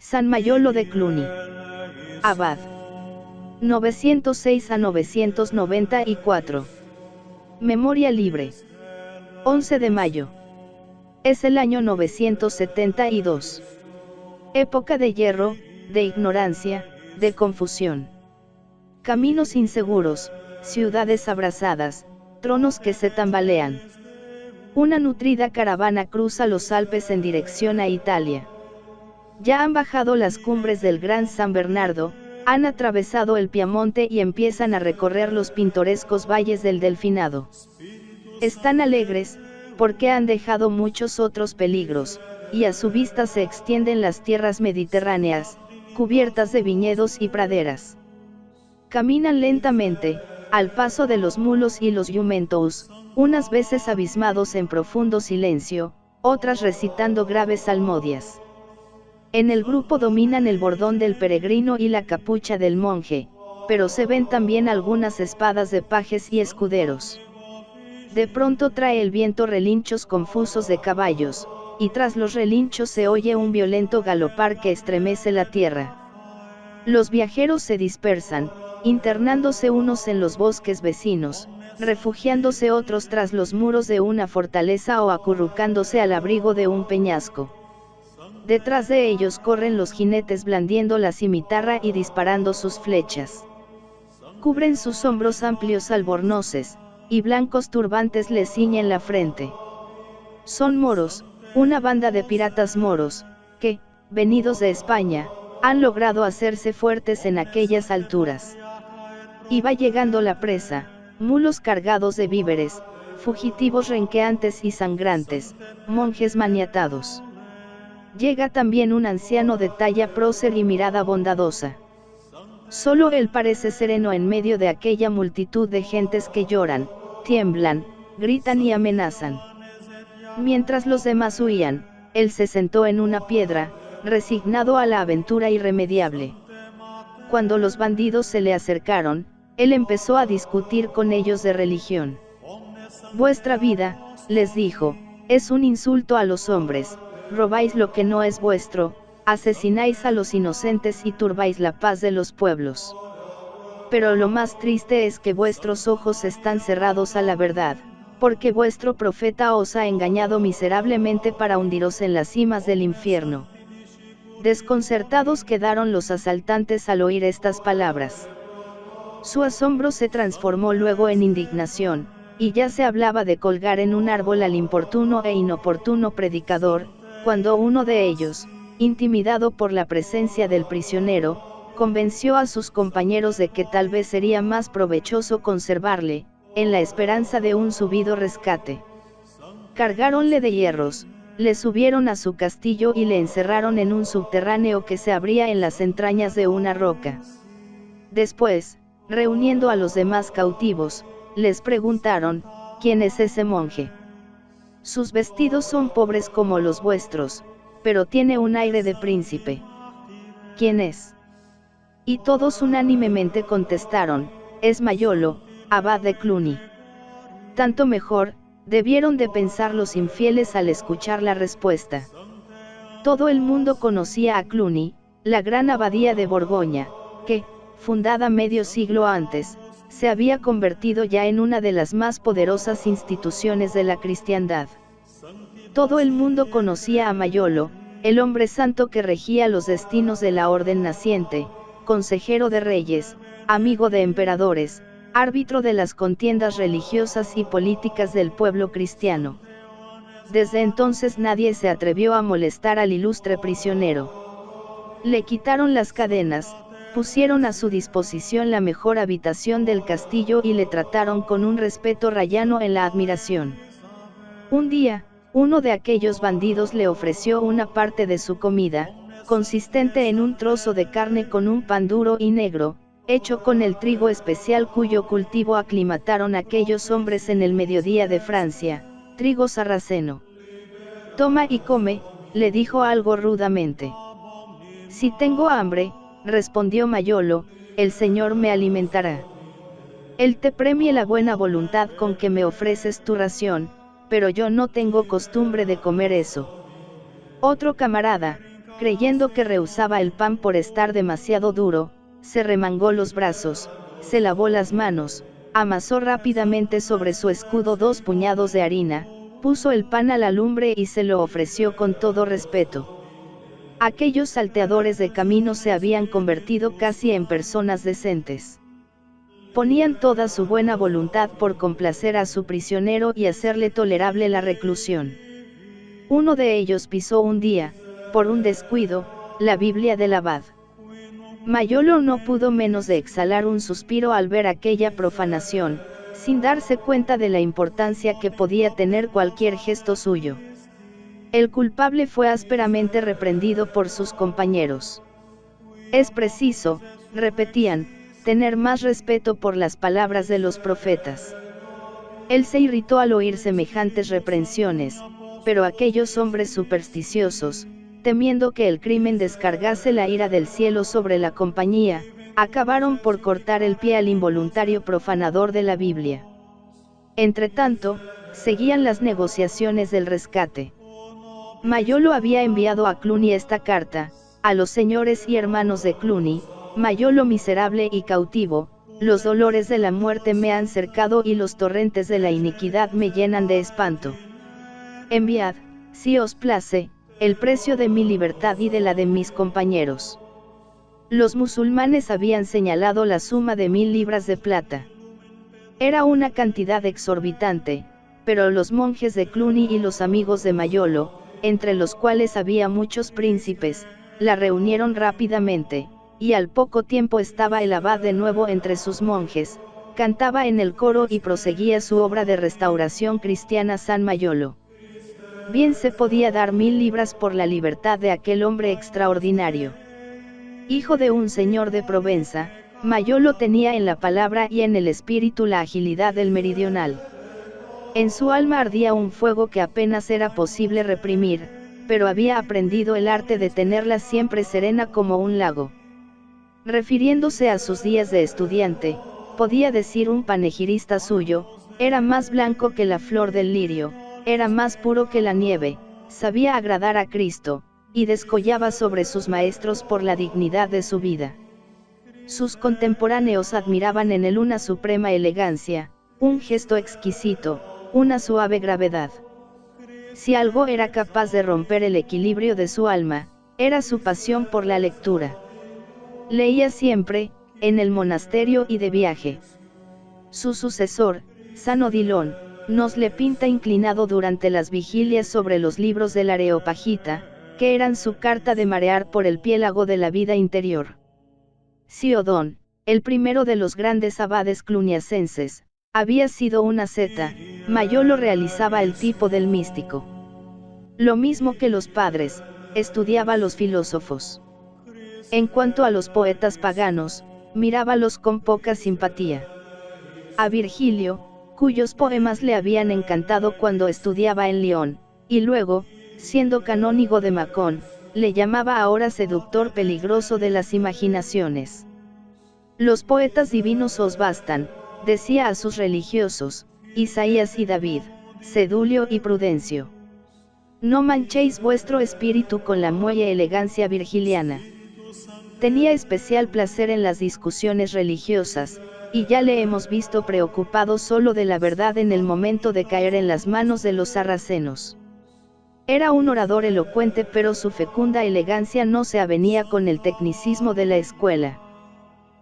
San Mayolo de Cluny. Abad. 906 a 994. Memoria libre. 11 de mayo. Es el año 972. Época de hierro, de ignorancia, de confusión. Caminos inseguros, ciudades abrasadas, tronos que se tambalean. Una nutrida caravana cruza los Alpes en dirección a Italia. Ya han bajado las cumbres del Gran San Bernardo, han atravesado el Piamonte y empiezan a recorrer los pintorescos valles del Delfinado. Están alegres, porque han dejado muchos otros peligros, y a su vista se extienden las tierras mediterráneas, cubiertas de viñedos y praderas. Caminan lentamente, al paso de los mulos y los jumentos, unas veces abismados en profundo silencio, otras recitando graves salmodias. En el grupo dominan el bordón del peregrino y la capucha del monje, pero se ven también algunas espadas de pajes y escuderos. De pronto trae el viento relinchos confusos de caballos, y tras los relinchos se oye un violento galopar que estremece la tierra. Los viajeros se dispersan, internándose unos en los bosques vecinos, refugiándose otros tras los muros de una fortaleza o acurrucándose al abrigo de un peñasco. Detrás de ellos corren los jinetes blandiendo la cimitarra y disparando sus flechas. Cubren sus hombros amplios albornoces, y blancos turbantes les ciñen la frente. Son moros, una banda de piratas moros, que, venidos de España, han logrado hacerse fuertes en aquellas alturas. Y va llegando la presa, mulos cargados de víveres, fugitivos renqueantes y sangrantes, monjes maniatados. Llega también un anciano de talla prócer y mirada bondadosa. Solo él parece sereno en medio de aquella multitud de gentes que lloran, tiemblan, gritan y amenazan. Mientras los demás huían, él se sentó en una piedra, resignado a la aventura irremediable. Cuando los bandidos se le acercaron, él empezó a discutir con ellos de religión. Vuestra vida, les dijo, es un insulto a los hombres. Robáis lo que no es vuestro, asesináis a los inocentes y turbáis la paz de los pueblos. Pero lo más triste es que vuestros ojos están cerrados a la verdad, porque vuestro profeta os ha engañado miserablemente para hundiros en las cimas del infierno. Desconcertados quedaron los asaltantes al oír estas palabras. Su asombro se transformó luego en indignación, y ya se hablaba de colgar en un árbol al importuno e inoportuno predicador, cuando uno de ellos, intimidado por la presencia del prisionero, convenció a sus compañeros de que tal vez sería más provechoso conservarle, en la esperanza de un subido rescate. Cargáronle de hierros, le subieron a su castillo y le encerraron en un subterráneo que se abría en las entrañas de una roca. Después, reuniendo a los demás cautivos, les preguntaron, ¿quién es ese monje? Sus vestidos son pobres como los vuestros, pero tiene un aire de príncipe. ¿Quién es? Y todos unánimemente contestaron, es Mayolo, abad de Cluny. Tanto mejor, debieron de pensar los infieles al escuchar la respuesta. Todo el mundo conocía a Cluny, la gran abadía de Borgoña, que, fundada medio siglo antes, se había convertido ya en una de las más poderosas instituciones de la cristiandad. Todo el mundo conocía a Mayolo, el hombre santo que regía los destinos de la orden naciente, consejero de reyes, amigo de emperadores, árbitro de las contiendas religiosas y políticas del pueblo cristiano. Desde entonces nadie se atrevió a molestar al ilustre prisionero. Le quitaron las cadenas, pusieron a su disposición la mejor habitación del castillo y le trataron con un respeto rayano en la admiración. Un día, uno de aquellos bandidos le ofreció una parte de su comida, consistente en un trozo de carne con un pan duro y negro, hecho con el trigo especial cuyo cultivo aclimataron aquellos hombres en el mediodía de Francia, trigo sarraceno. Toma y come, le dijo algo rudamente. Si tengo hambre, respondió Mayolo, el Señor me alimentará. Él te premie la buena voluntad con que me ofreces tu ración, pero yo no tengo costumbre de comer eso. Otro camarada, Creyendo que rehusaba el pan por estar demasiado duro, se remangó los brazos, se lavó las manos, amasó rápidamente sobre su escudo 2 puñados de harina, puso el pan a la lumbre y se lo ofreció con todo respeto. Aquellos salteadores de camino se habían convertido casi en personas decentes. Ponían toda su buena voluntad por complacer a su prisionero y hacerle tolerable la reclusión. Uno de ellos pisó un día, por un descuido, la Biblia del abad. Mayolo no pudo menos de exhalar un suspiro al ver aquella profanación, sin darse cuenta de la importancia que podía tener cualquier gesto suyo. El culpable fue ásperamente reprendido por sus compañeros. Es preciso, repetían, tener más respeto por las palabras de los profetas. Él se irritó al oír semejantes reprensiones, pero aquellos hombres supersticiosos, temiendo que el crimen descargase la ira del cielo sobre la compañía, acabaron por cortar el pie al involuntario profanador de la Biblia. Entretanto, seguían las negociaciones del rescate. Mayolo había enviado a Cluny esta carta: a los señores y hermanos de Cluny, Mayolo miserable y cautivo, los dolores de la muerte me han cercado y los torrentes de la iniquidad me llenan de espanto. Enviad, si os place, el precio de mi libertad y de la de mis compañeros. Los musulmanes habían señalado la suma de 1000 libras de plata. Era una cantidad exorbitante, pero los monjes de Cluny y los amigos de Mayolo, entre los cuales había muchos príncipes, la reunieron rápidamente, y al poco tiempo estaba el abad de nuevo entre sus monjes, cantaba en el coro y proseguía su obra de restauración cristiana San Mayolo. Bien se podía dar 1000 libras por la libertad de aquel hombre extraordinario. Hijo de un señor de Provenza, Mayolo tenía en la palabra y en el espíritu la agilidad del meridional. En su alma ardía un fuego que apenas era posible reprimir, pero había aprendido el arte de tenerla siempre serena como un lago. Refiriéndose a sus días de estudiante, podía decir un panegirista suyo: era más blanco que la flor del lirio, era más puro que la nieve, sabía agradar a Cristo, y descollaba sobre sus maestros por la dignidad de su vida. Sus contemporáneos admiraban en él una suprema elegancia, un gesto exquisito, una suave gravedad. Si algo era capaz de romper el equilibrio de su alma, era su pasión por la lectura. Leía siempre, en el monasterio y de viaje. Su sucesor, San Odilon, nos le pinta inclinado durante las vigilias sobre los libros del Areopagita, que eran su carta de marear por el piélago de la vida interior. Siodón, el primero de los grandes abades cluniacenses, había sido un asceta. Mayolo realizaba el tipo del místico. Lo mismo que los padres, estudiaba los filósofos. En cuanto a los poetas paganos, mirábalos con poca simpatía. A Virgilio, cuyos poemas le habían encantado cuando estudiaba en Lyon, y luego, siendo canónigo de Macón, le llamaba ahora seductor peligroso de las imaginaciones. Los poetas divinos os bastan, decía a sus religiosos, Isaías y David, Sedulio y Prudencio. No manchéis vuestro espíritu con la muelle elegancia virgiliana. Tenía especial placer en las discusiones religiosas, y ya le hemos visto preocupado solo de la verdad en el momento de caer en las manos de los sarracenos. Era un orador elocuente, pero su fecunda elegancia no se avenía con el tecnicismo de la escuela.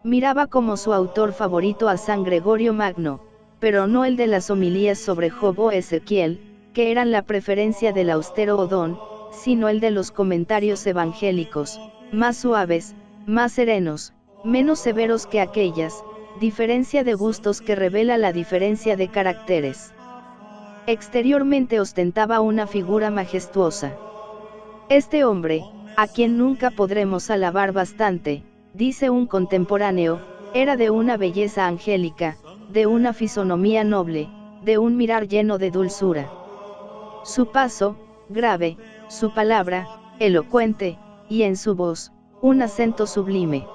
Miraba como su autor favorito a San Gregorio Magno, pero no el de las homilías sobre Job o Ezequiel, que eran la preferencia del austero Odón, sino el de los comentarios evangélicos, más suaves, más serenos, menos severos que aquellas, diferencia de gustos que revela la diferencia de caracteres. Exteriormente ostentaba una figura majestuosa. Este hombre, a quien nunca podremos alabar bastante, dice un contemporáneo, era de una belleza angélica, de una fisonomía noble, de un mirar lleno de dulzura. Su paso, grave, su palabra, elocuente, y en su voz, un acento sublime.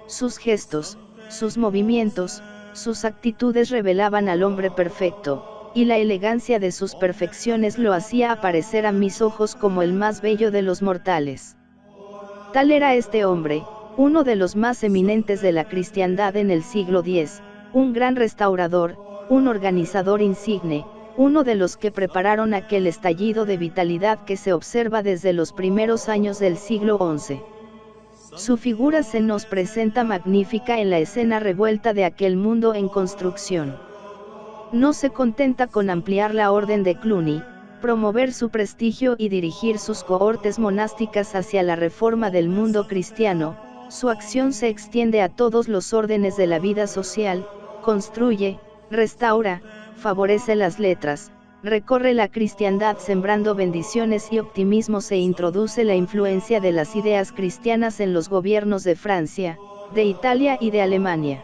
Sus gestos, sus movimientos, sus actitudes revelaban al hombre perfecto, y la elegancia de sus perfecciones lo hacía aparecer a mis ojos como el más bello de los mortales. Tal era este hombre, uno de los más eminentes de la cristiandad en el siglo X, un gran restaurador, un organizador insigne, uno de los que prepararon aquel estallido de vitalidad que se observa desde los primeros años del siglo XI. Su figura se nos presenta magnífica en la escena revuelta de aquel mundo en construcción. No se contenta con ampliar la orden de Cluny, promover su prestigio y dirigir sus cohortes monásticas hacia la reforma del mundo cristiano, su acción se extiende a todos los órdenes de la vida social, construye, restaura, favorece las letras, recorre la cristiandad sembrando bendiciones y optimismos e introduce la influencia de las ideas cristianas en los gobiernos de Francia, de Italia y de Alemania.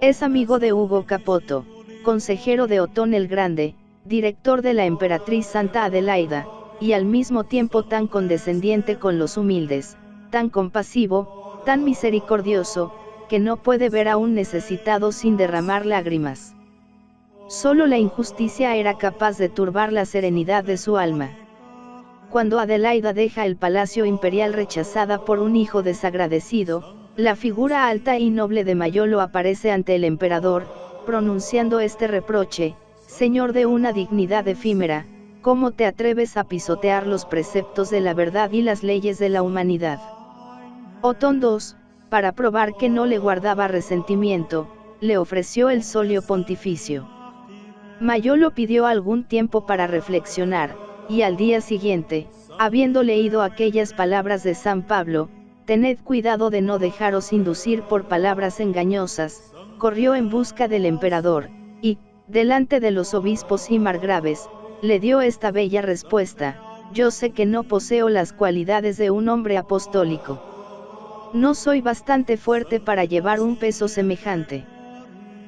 Es amigo de Hugo Capoto, consejero de Otón el Grande, director de la emperatriz Santa Adelaida, y al mismo tiempo tan condescendiente con los humildes, tan compasivo, tan misericordioso, que no puede ver a un necesitado sin derramar lágrimas. Solo la injusticia era capaz de turbar la serenidad de su alma. Cuando Adelaida deja el palacio imperial rechazada por un hijo desagradecido, la figura alta y noble de Mayolo aparece ante el emperador, pronunciando este reproche: «Señor de una dignidad efímera, ¿cómo te atreves a pisotear los preceptos de la verdad y las leyes de la humanidad?». Otón II, para probar que no le guardaba resentimiento, le ofreció el solio pontificio. Mayolo pidió algún tiempo para reflexionar, y al día siguiente, habiendo leído aquellas palabras de San Pablo: «Tened cuidado de no dejaros inducir por palabras engañosas», corrió en busca del emperador, y, delante de los obispos y margraves, le dio esta bella respuesta: «Yo sé que no poseo las cualidades de un hombre apostólico. No soy bastante fuerte para llevar un peso semejante.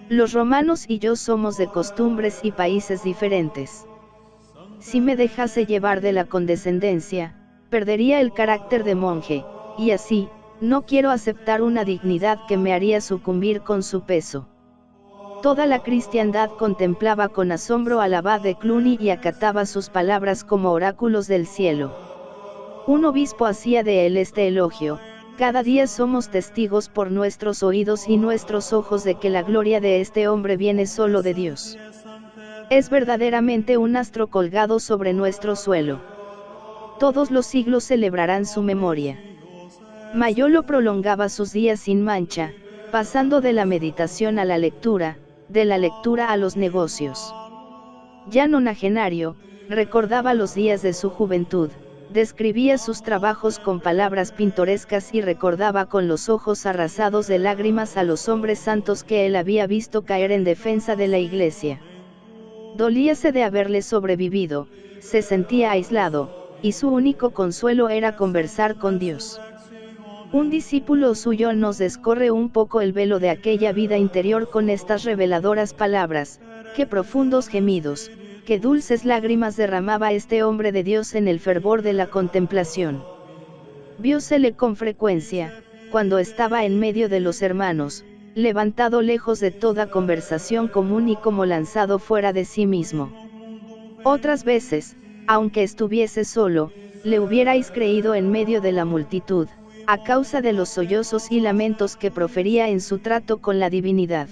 Los romanos y yo somos de costumbres y países diferentes. Si me dejase llevar de la condescendencia, perdería el carácter de monje, y así, no quiero aceptar una dignidad que me haría sucumbir con su peso». Toda la cristiandad contemplaba con asombro al abad de Cluny y acataba sus palabras como oráculos del cielo. Un obispo hacía de él este elogio: «Cada día somos testigos por nuestros oídos y nuestros ojos de que la gloria de este hombre viene solo de Dios. Es verdaderamente un astro colgado sobre nuestro suelo. Todos los siglos celebrarán su memoria». Mayolo prolongaba sus días sin mancha, pasando de la meditación a la lectura, de la lectura a los negocios. Ya nonagenario, recordaba los días de su juventud, describía sus trabajos con palabras pintorescas y recordaba con los ojos arrasados de lágrimas a los hombres santos que él había visto caer en defensa de la Iglesia. Dolíase de haberle sobrevivido, se sentía aislado, y su único consuelo era conversar con Dios. Un discípulo suyo nos descorre un poco el velo de aquella vida interior con estas reveladoras palabras: «Qué profundos gemidos, qué dulces lágrimas derramaba este hombre de Dios en el fervor de la contemplación». Viósele con frecuencia, cuando estaba en medio de los hermanos, levantado lejos de toda conversación común y como lanzado fuera de sí mismo. Otras veces, aunque estuviese solo, le hubierais creído en medio de la multitud, a causa de los sollozos y lamentos que profería en su trato con la divinidad.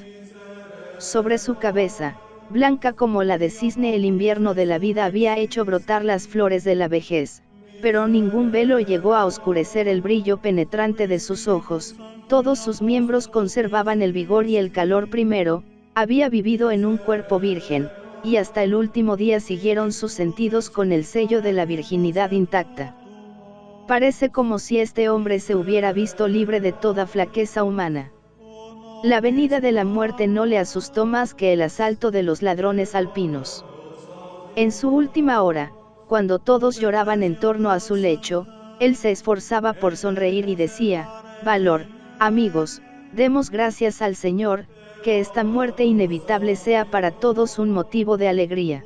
Sobre su cabeza, blanca como la de cisne, el invierno de la vida había hecho brotar las flores de la vejez, pero ningún velo llegó a oscurecer el brillo penetrante de sus ojos, todos sus miembros conservaban el vigor y el calor primero, había vivido en un cuerpo virgen, y hasta el último día siguieron sus sentidos con el sello de la virginidad intacta. Parece como si este hombre se hubiera visto libre de toda flaqueza humana. La venida de la muerte no le asustó más que el asalto de los ladrones alpinos. En su última hora, cuando todos lloraban en torno a su lecho, él se esforzaba por sonreír y decía: «Valor, amigos, demos gracias al Señor, que esta muerte inevitable sea para todos un motivo de alegría».